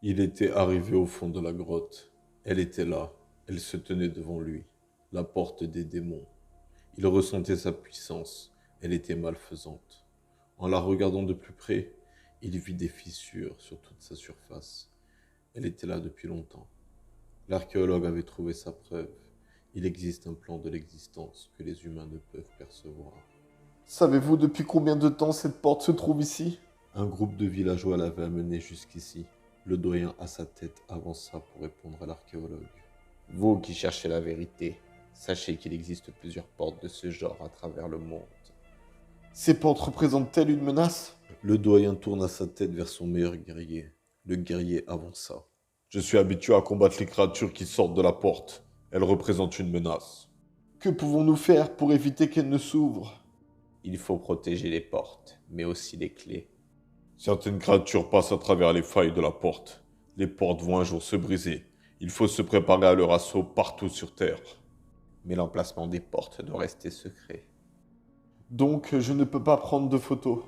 Il était arrivé au fond de la grotte. Elle était là. Elle se tenait devant lui. La porte des démons. Il ressentait sa puissance. Elle était malfaisante. En la regardant de plus près, il vit des fissures sur toute sa surface. Elle était là depuis longtemps. L'archéologue avait trouvé sa preuve. Il existe un plan de l'existence que les humains ne peuvent percevoir. Savez-vous depuis combien de temps cette porte se trouve ici? Un groupe de villageois l'avait amené jusqu'ici. Le doyen à sa tête avança pour répondre à l'archéologue. Vous qui cherchez la vérité, sachez qu'il existe plusieurs portes de ce genre à travers le monde. Ces portes représentent-elles une menace? Le doyen tourna sa tête vers son meilleur guerrier. Le guerrier avança. Je suis habitué à combattre les créatures qui sortent de la porte. Elles représentent une menace. Que pouvons-nous faire pour éviter qu'elles ne s'ouvrent? Il faut protéger les portes, mais aussi les clés. Certaines créatures passent à travers les failles de la porte. Les portes vont un jour se briser. Il faut se préparer à leur assaut partout sur Terre. Mais l'emplacement des portes doit rester secret. Donc, je ne peux pas prendre de photos.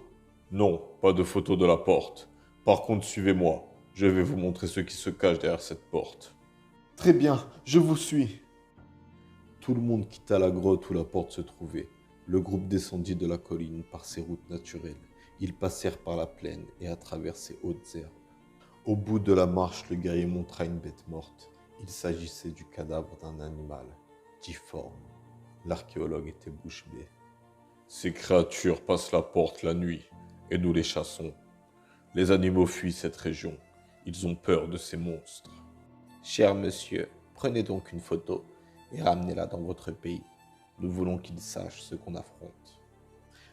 Non, pas de photo de la porte. Par contre, suivez-moi. Je vais vous montrer ce qui se cache derrière cette porte. Très bien, je vous suis. Tout le monde quitta la grotte où la porte se trouvait. Le groupe descendit de la colline par ses routes naturelles. Ils passèrent par la plaine et à travers ses hautes herbes. Au bout de la marche, le guerrier montra une bête morte. Il s'agissait du cadavre d'un animal, difforme. L'archéologue était bouche bée. Ces créatures passent la porte la nuit, et nous les chassons. Les animaux fuient cette région. Ils ont peur de ces monstres. Cher monsieur, prenez donc une photo et ramenez-la dans votre pays. Nous voulons qu'ils sachent ce qu'on affronte.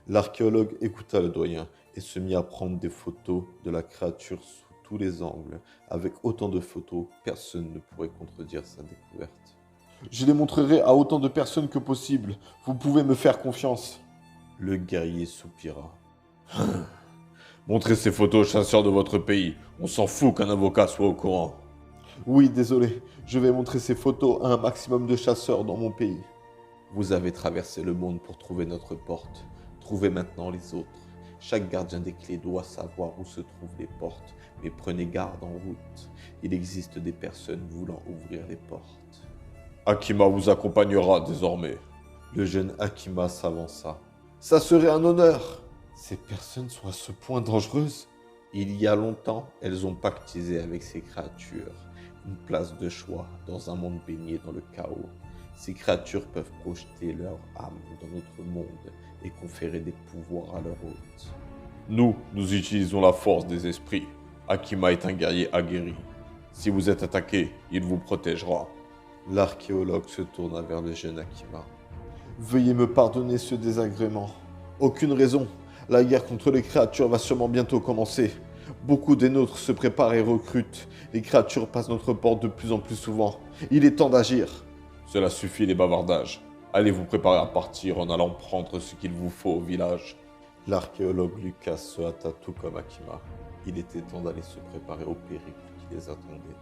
L'archéologue écouta le doyen et se mit à prendre des photos de la créature sous tous les angles. Avec autant de photos, personne ne pourrait contredire sa découverte. Je les montrerai à autant de personnes que possible. Vous pouvez me faire confiance. Le guerrier soupira. Montrez ces photos aux chasseurs de votre pays. On s'en fout qu'un avocat soit au courant. Oui, désolé. Je vais montrer ces photos à un maximum de chasseurs dans mon pays. Vous avez traversé le monde pour trouver notre porte. Trouvez maintenant les autres. Chaque gardien des clés doit savoir où se trouvent les portes, mais prenez garde en route. Il existe des personnes voulant ouvrir les portes. Akima vous accompagnera désormais. Le jeune Akima s'avança. Ça serait un honneur. Ces personnes sont à ce point dangereuses. Il y a longtemps, elles ont pactisé avec ces créatures. Une place de choix dans un monde baigné dans le chaos. Ces créatures peuvent projeter leur âme dans notre monde et conférer des pouvoirs à leur hôte. Nous utilisons la force des esprits. Akima est un guerrier aguerri. Si vous êtes attaqué, il vous protégera. L'archéologue se tourna vers le jeune Akima. Veuillez me pardonner ce désagrément. Aucune raison. La guerre contre les créatures va sûrement bientôt commencer. Beaucoup des nôtres se préparent et recrutent. Les créatures passent notre porte de plus en plus souvent. Il est temps d'agir. Cela suffit les bavardages. Allez vous préparer à partir en allant prendre ce qu'il vous faut au village. L'archéologue Lucas se hâta tout comme Akima. Il était temps d'aller se préparer au périple qui les attendait.